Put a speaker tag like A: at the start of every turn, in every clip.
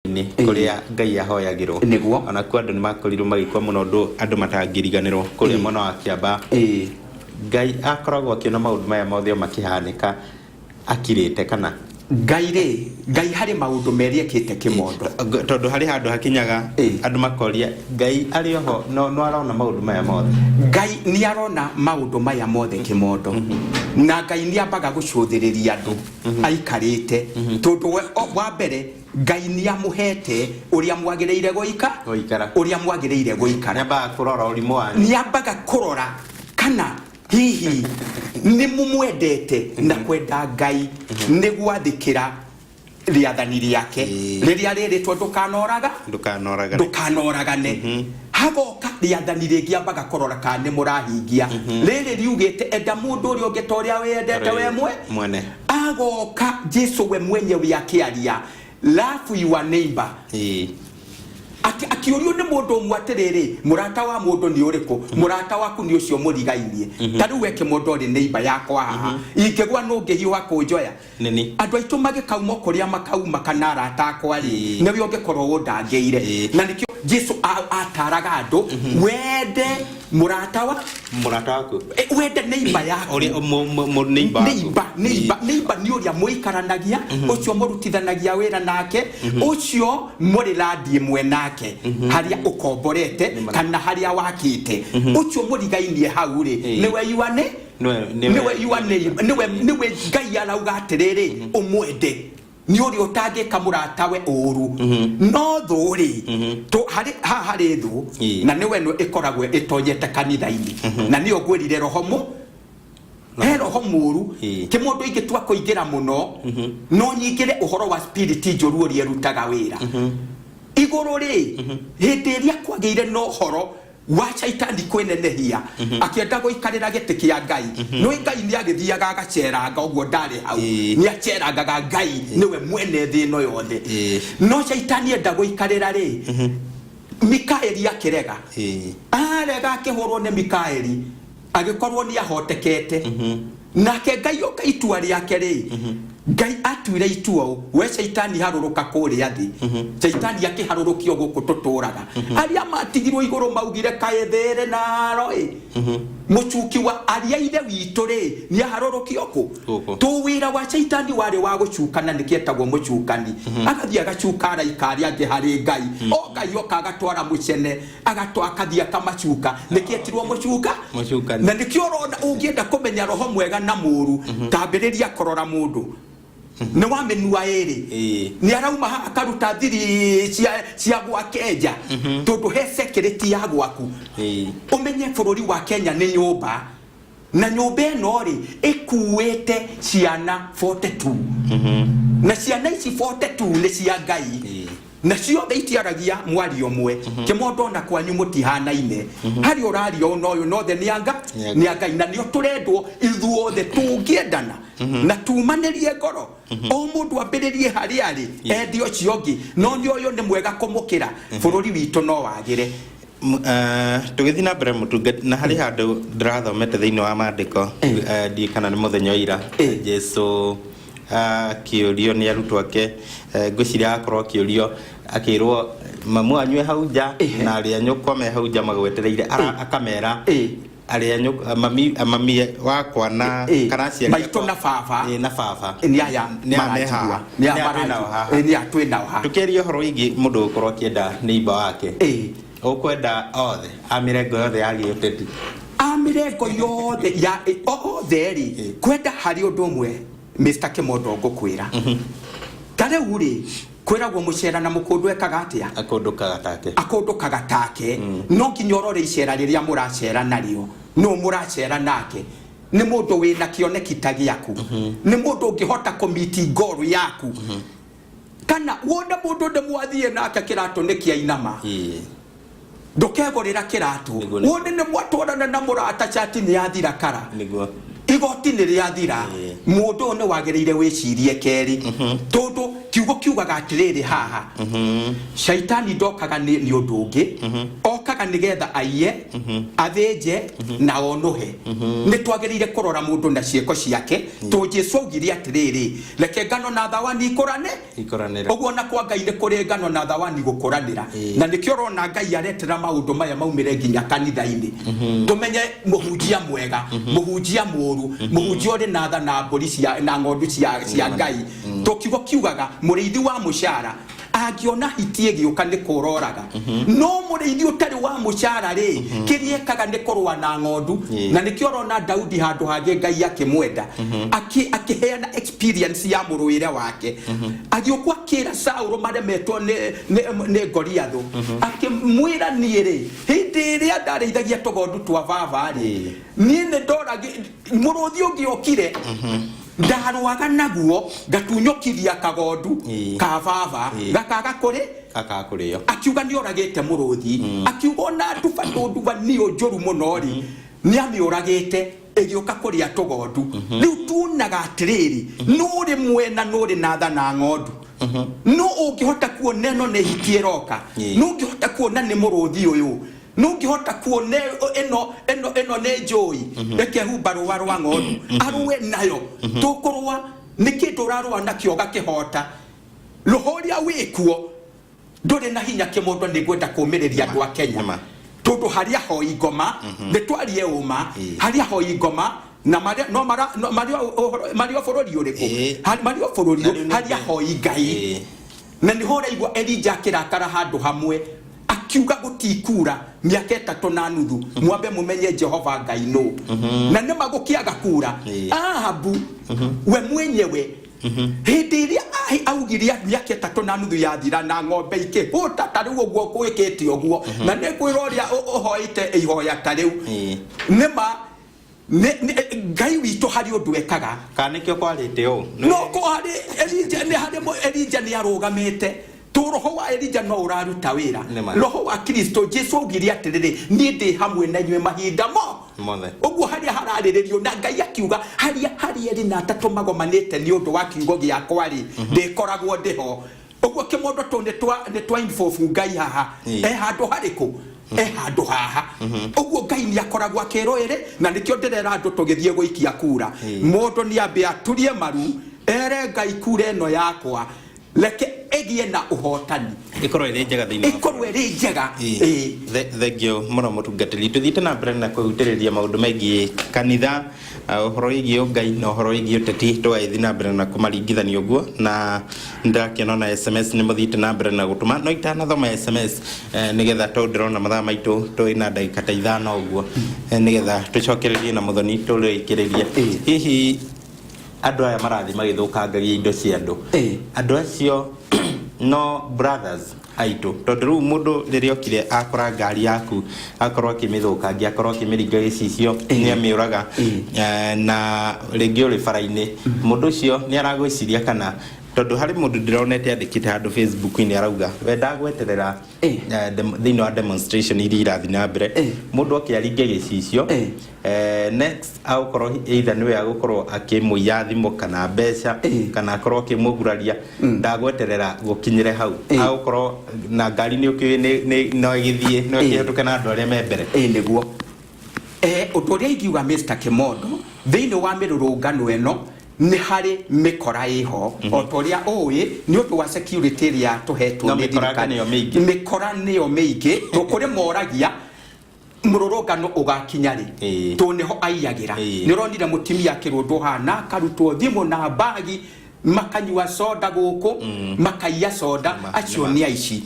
A: ni kuria ngai ahoyagirwo ona kwa andu ni makorirwo magikwa muno andu matangiriganirwo kuria muno wa Kiamba ngai akoragwo akiona maundu maya mothe makihanika akirite kana
B: ngai hari maundu meri ekite kimondo
A: tondu hari handu hakinyaga andu makoria ngai ari ho no arona maundu maya mothe
B: ngai ni arona maundu maya mothe kimondo na ngai ni ambaga gucuthiriria andu aikarite tondu wa mbere ngai ni amuhete uria mwagireire goikara uria mwagireire goikara
A: ni ambaga kurora urimu wanyu
B: ni ambaga kurora kana hihi ni mumwendete na kwenda ngai ni gwathikira riathani riake riria riritwo ndukanoragane hagoka riathani ringi ambaga kurora kana murahingia riri riugite enda mundu uri ungi toria wendete we
A: mwene
B: agoka Jesu we mwenyewe akiaria love your neighbor akiurio ni mundu mwatiriri murata wa mundu ni uriku murata waku ni ucio murigainie tari weke mundu ri neighbor yakwa haha ingegwa no ngehiwa kunjoya
A: nini
B: andu aitu magikauma kuria makauma kana arata akwa ri ni we ungekorwo undangeire na nikio Jesu ataraga andu wende murata waku wende neighbor yako
A: uri neighbor
B: ni uria muikaranagia ucio murutithanagia wira nake ucio muri landi mwe nake haria ukomborete kana haria wakite ucio murigainie hau ri niwe yuane niwe ngai arauga atiriri umwende ni uri utangika muratawe uru no thuri to hari thu na niwe no ikoragwe itonyete kanitha-ini na ni ogwirire rohomu roho muru kimundu ingitua kuingira muno no nyingire uhoro wa spirit njuru uri erutaga wira iguru ri hindi iria kwageire no horo wa shaitani kwenenehia akienda goikarira giti kia ngai no ngai ni agithiaga agaceranga uguo ndari hau ni acerangaga ngai niwe mwene thi no yothe no shaitani enda goikarira ri Mikaeli akirega arega akihurwo ni Mikaeli agikorwo ni ahotekete nake ngai oka itua riake ri ngai atuire itua we shaitani haruruka kuria thi shaitani akiharurukio guku tuturaga aria matigirwo iguru maugire kaethere naro muchuki wa aria ire witu ri ni harurukio ku tu wira wa shaitani wari wa gucukana nikietagwo muchukani agathia agacukara ikari ange hari ngai o ngai oka agatwara mucene agatwakathia kamachuka nikietirwo muchuka na nikio rona ungienda kumenya roho mwega na muru tambiriria korora mundu ni wamenua eri ni arauma akaruta thiri cia gwakenja tondu he security ya gwaku umenye bururi wa Kenya ni nyumba na nyumba eno ri ikuwete ciana 42 na ciana ici 42 ni cia ngai na cio theitiaragia mwari omwe kimondo na kwanyu mutihanaine hari urari ono yo no the nianga ngai na nio turendwo ithuothe tungiendana na tumanerie ngoro o mundu ambiririe hari ari endio ciongi no nio yo ni mwega kumukira bururi witu no wagire
A: tugithi na mbere mutungati na hari handu ndirathomete thiini wa mandiko ndi kana ni muthenya ira Jesu kiurio ni arutwo ake ngwiciria akorwo kiurio akirwo mamu anywe hauja na aria nyukome hauja magwetereire akamera aria mami wakwa na karacia
B: maito na baba ni aya
A: ni ameha
B: ni atwina ha
A: tukerio horo ingi mundu ukorwo kienda neighbor wake ukwenda othe amirengo yothe agiyoteti
B: amirengo yothe ya othe ri kwenda hari undu umwe Mr. Kimondo ngukwira tare uri kwiragwo mucera na mukundu ekaga atia akundukaga take no kinyorore icera riria muracera nario no muracera nake ni mundu wina kioneki tagiaku ni mundu ungihota komiti ngoru yaku kana wona mundu de mwathie nake kirato nikia inama ndukegorira kiratu wone ni mwatwarana na murata chati ni yathira kara igoti ni riathira mundu ne wagereire wicirie keri tondu kiugo kiugaga atiriri haha shaitani ndokaga ni undu ungi okaga ekaga nigetha aiye athinje na onohe ni twagirire kurora mundu na cieko ciake to Jesu augire atiriri reke ngano na thawani ikoranira oguo na kwa Ngai ni kuri ngano na thawani gukuranira na nikio rona Ngai aretera maundu maya maumire nginya kanitha-ini tumenye muhunjia mwega muhunjia muru muhunjia uri na tha na mburi cia na ng'ondu cia Ngai tukiugo kiugaga muriithi wa mucara agiona hitie giuka ni kuroraga no muriithi utari wa mucara ri kiriekaga ni kurwa na ng'ondu na nikio rona Daudi handu hangi Ngai akimwenda akiheana experience ya muruire wake agiokuwa kira Sauro maremetwo ni Goliathu akimwira niiri hindi iria ndareithagia tugondu twa baba ri ni ndoragi muruthi ungiokire ndarwaga naguo ngatunyokithia kagondu ka baba gakaga kuriyo akiuga ni oragite muruthi akiuga na nduba ni onjoru muno ri ni amioragite egioka kuria tugondu riu tunaga atiriri nuri mwena nuri na tha na ng'ondu no ungihota kuona no ne hitieroka no ungihota kuona ni muruthi uyu no ngihota kuona eno ne joy reke hubaro warwa ng'ondu arwe nayo tukurwa nikindu rarwa na kioga kihota rohoria wikuo ndore na hinya kimundu ni gwenda kumiriria andu a Kenya tondu haria hoi ngoma nitwarie uma haria hoi ngoma na mario forori uriku mario forori haria hoi Ngai na ni hora igwa Elija kirakara handu hamwe akiuga gutikura miaka 3 na nuthu mwambe mumenye Jehova Ngai no na nema gukiaga kura Ahabu we mwenyewe hindi iria augiria miaka 3 na nuthu yathira na ng'ombe ikihuta tari uguo kwikite uguo na ne kwiroria uhoite ihoya tariu nema Ngai witu hari undu ekaga
A: kanikio kwarite u
B: no ko hari Elija ni arugamite roho wa Elija no uraruta wira roho wa Kristo Jesu augire atiriri ni ndi hamwe na nywe mahinda mothe uguo haria harariririo na Ngai akiuga haria eri na atatu magomanite ni undu wa kiugo giakwa ri ndikoragwo ndiho uguo kimondo to ne twa info Ngai haha handu hariku handu haha uguo Ngai ni akoragwo akiroire na nikio ndirera andu tugithie guikia kura mundu ni ambe aturie maru ere Ngai kura eno yakwa leke egie na uhotani
A: ikorwo iri njega thengio muno mutungatiri tuthite na mbere na kuhutiriria maundu mengi kanitha uhoro igio Ngai na uhoro igio teti twaithi na mbere na kumaringithania uguo na ndakiona na SMS ni muthite na mbere na gutuma no itanathoma SMS nigetha tundirona mathaa maitu twina ndagika ta 5 uguo nigetha tucokererie na muthoni turiikiririe hihi andu aya marathi magithukangagia indo cia andu acio no brothers aitu tondu riu mundu riria okire akora ngari yaku akorwo akimithukangia akorwo akimiringa gicicio ni amiuraga na ringi uri bara-ini mundu ucio ni aragwiciria kana tondu hari mundu ndironete andikite handu Facebook ni arauga we ndagweterera thini wa demonstration iria irathi na mbere mundu akiaringe gicicio next aukorwo either niwe agukorwo akimuiya thimu kana mbeca kana akorwo akimuguraria ndagweterera gukinyire hau aukorwo na ngari ni ukiwe ni no igithie no ihetuke na andu aria me mbere
B: niguo undu uria ingiuga Mr. Kimondo thini wa mirurungano eno ni hari mikora iho otoria oyi ni undu wa security ria tuhetwo ni mikora niyo mingi tukuri moragia mururungano ugakinyari to niho aiyagira ni ronire mutimia kirundu hana karutwo thimu na bagi makanywa soda guku makaiya soda acio ni aici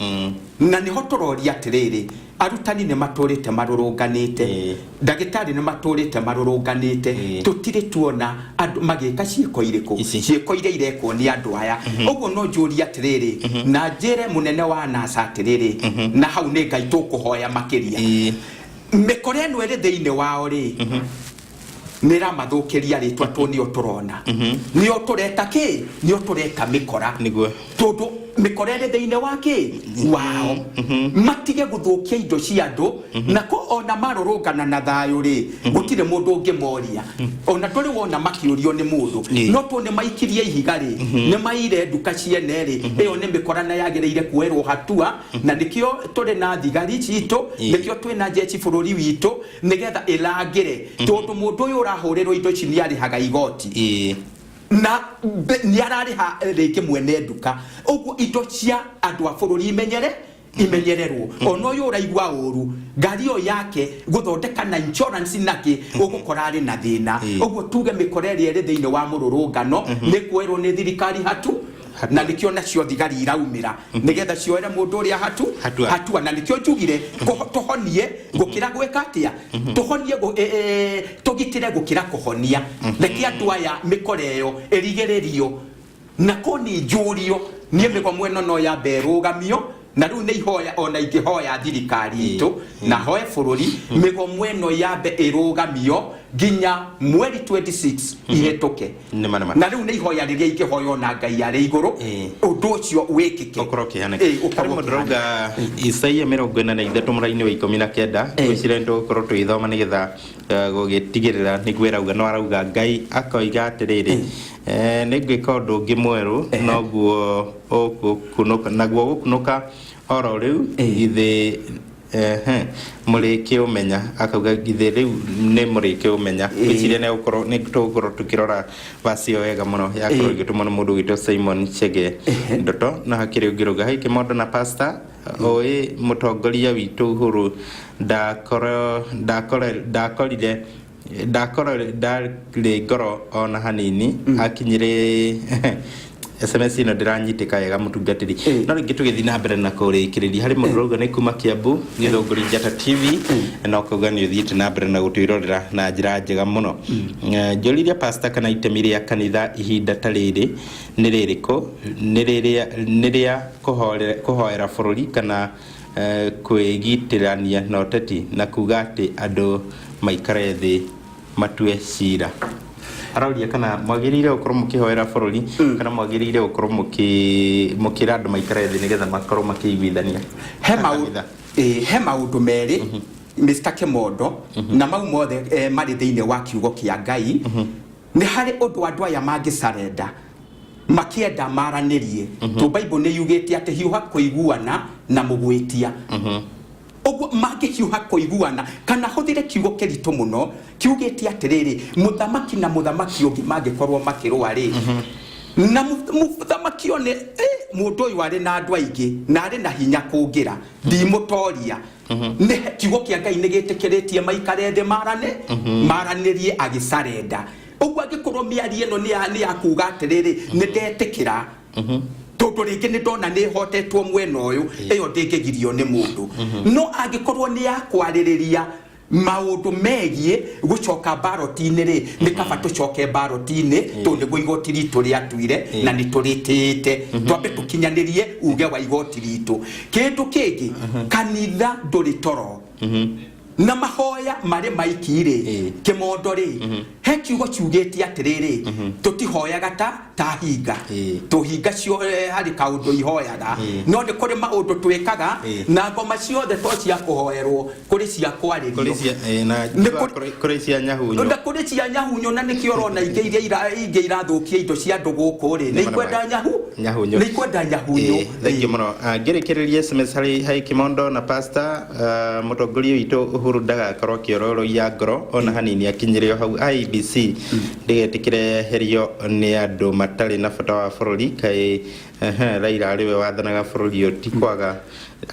B: na niho turoria atiriri arutani ne maturite marurunganite ndagitari ne maturite marurunganite tutire tuona andu magika ciiko iriku ciiko ire ireko ni andu aya uguo no njuria atiriri na njire munene wa NASA atiriri na hau ne Ngai tukuhoya makiria mikore no ere thiine wao ri nira mathukiria ritwa tu nio turona nio tureta ki nio tureta mikora
A: niguo
B: tondu mikorere theine wake wao matige guthukia indo cia andu na ko ona marorongana na thayo ri gutire mundu ungemoria ona nduri wona makiurio ni mundu no tu ni maikirie ihiga ri ni maire nduka ciene ri iyo ni mikorana yagireire kuerwo hatua na nikio turi na thigari citu nikio twina jeshi bururi witu nigetha ilangire tondu mundu uyu urahurirwo indo ci ni arihaga igoti na ni arariha reke mwene nduka uguo indo cia andu a bururi imenyererwo ono uyu uraigwa uru ngari yo yake guthondeka na insurance naki ugukora ari na thina uguo tuge mikorere iri thiine wa mururungano ni kwerwo ni thirikari hatu na nikio nacio thigari iraumira nigetha cioere mundu uria hatua na nikio njugire tuhonie gukira gweka atia tuhonie tugitire gukira kuhonia reke andu aya mikoreyo erigererio na koni njurio nie migo no ya berugamio na riu ni ihoya ona ingihoya thirikari itu na hoe bururi migo mweno yabe irugamio ginya mweri 26 ihetoke na riu ni ihoya riria ingihoya ona ngai ari iguru undu ucio wikike
A: ukoroke haneke kari mudroga Isaia 43 muraini wa 19 gwicire ndo korwo twithoma nigetha gugitigirira nigwirauga no arauga ngai akoiga atiriri nigwika undu ungi mweru noguo ukunuka naguo gukunuka oro riu ithe mureke umenya akauga ithe riu ni mureke umenya gwicire ne ukorwo ni tukorwo tukirora vasio wega muno yakorwo igitumwa mundu wito Simon Chege ndoto na hakiri ugiruga haike mondo na pastor oe mutongoria witu Uhuru ndakorire ngoro ona hanini akinyire SMS ino ndiranyitika yega mutungatiri no ringi tugithi na mbere na kurikiriria hari murugo ni kuma Kiambu Githunguri Njata TV no kuga ni uthiite na mbere na gutwirorera na njira njega muno njuriria pastor kana itemi ria kanitha ihinda tariri ni ririko ni riria kuhoera bururi kana kwigitirania na uteti na kuga ati andu maikare thi matue cira arauria kana mwagirire ukorwo mukihoera bururi kana mwagirire ukorwo mukira andu maikare thi nigetha makorwo makiguithania
B: he maundu meri Mr. Kemondo na mau mothe mari thiine wa kiugo kia Ngai ni hari undu andu aya mangisarenda makienda maranirie to Bible ni yugite ati hiuha kuiguana na mugwitia oguo magihiuha kuiguana kana huthire kiugo kirito muno kiugite atiriri muthamaki na muthamaki ungi magikorwo makirwa ri na muthamaki one mundu uyu ari na andu aingi na ari na hinya kungira ndimutoria ne kiugo kia Ngai nigitikiritie maikare thi maranirie agisarenda oguo agikorwo miarie no ni akuga atiriri ni ndetikira tondu ringi ni ndona ni hotetwo mweno uyu iyo ndingigirio ni mundu no agikorwo ni yakwaririria maundu megie gucoka barotini ri ni kaba tucoke barotini tondu go igoti ritu ri atuire na ni turitite twambe tukinyanirie uge wa igoti ritu kindu kingi kanitha nduri toro na mahoya mari maikire Kimondo ri he kiugo ciugeti atiriri tutihoyaga ta hinga tuhinga cio hari kaundu ihoyaga no ni kuri maundu twikaga na ngoma ciothe to cia kuhoerwo kuri cia kwaririo
A: kuri cia nyahunyo
B: na kuri cia nyahunyo na ni kiorona inge irathukia indo cia andu guku ri ni kwenda nyahunyo ni kwenda nyahunyo
A: thank you muno ngirikiririe SMS hari Kimondo na pastor mutongoria witu Uhuru ndagakorwo kiororo ya ngoro ona hanini akinyirio hau IBC ndigetikire herio ni andu matari na bata wa bururi kai Raila ariwe wathanaga bururi oti kwaga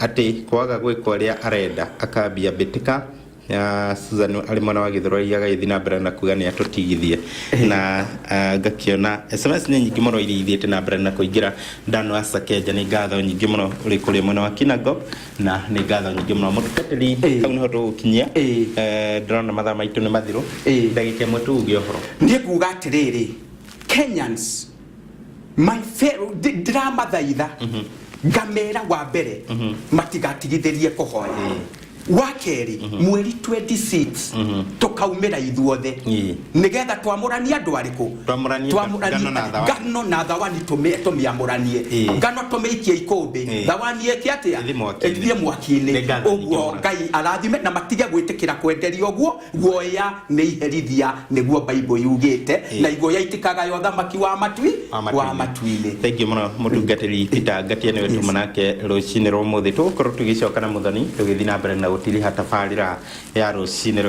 A: ati kwaga gwikwa ria arenda akambia bitika ya Susan ali mwana wa Githuroi agathi na mbere na kuga ni atutigithie na ngakiona SMS ni nyingi muno irithiete na mbere na kuingira ndano asakeja ni ngatho nyingi muno uri kuri mwana wa Kinago na ni ngatho nyingi muno mutukatiri kau niho tukinyia ndrona mathaa maitu ni mathiru ndagike mwetu ugi ohoro
B: ni kuga atiriri Kenyans my fellow drama thaitha ngamera wa mbere matigatigithirie kuhoya wakeri mweri 26 tukaumira ithuothe nigetha twamurania andu ariku ngano na thawani tumiamuranie ngano tumiikie ikumbi thawani ekiatia ethie mwaki-ini uguo Ngai arathime na matige gwitikira kwenderia uguo guoya ni iherithia niguo Bible yugite na iguoya itikaga yo thamaki wa matui-ini.
A: Thank you muno mutungatiri Peter Ngatia niwe tumanake rucini rwa muthi tugukorwo tugicoka na muthoni tugithii na mbere na gutiri hatabarira ya rucini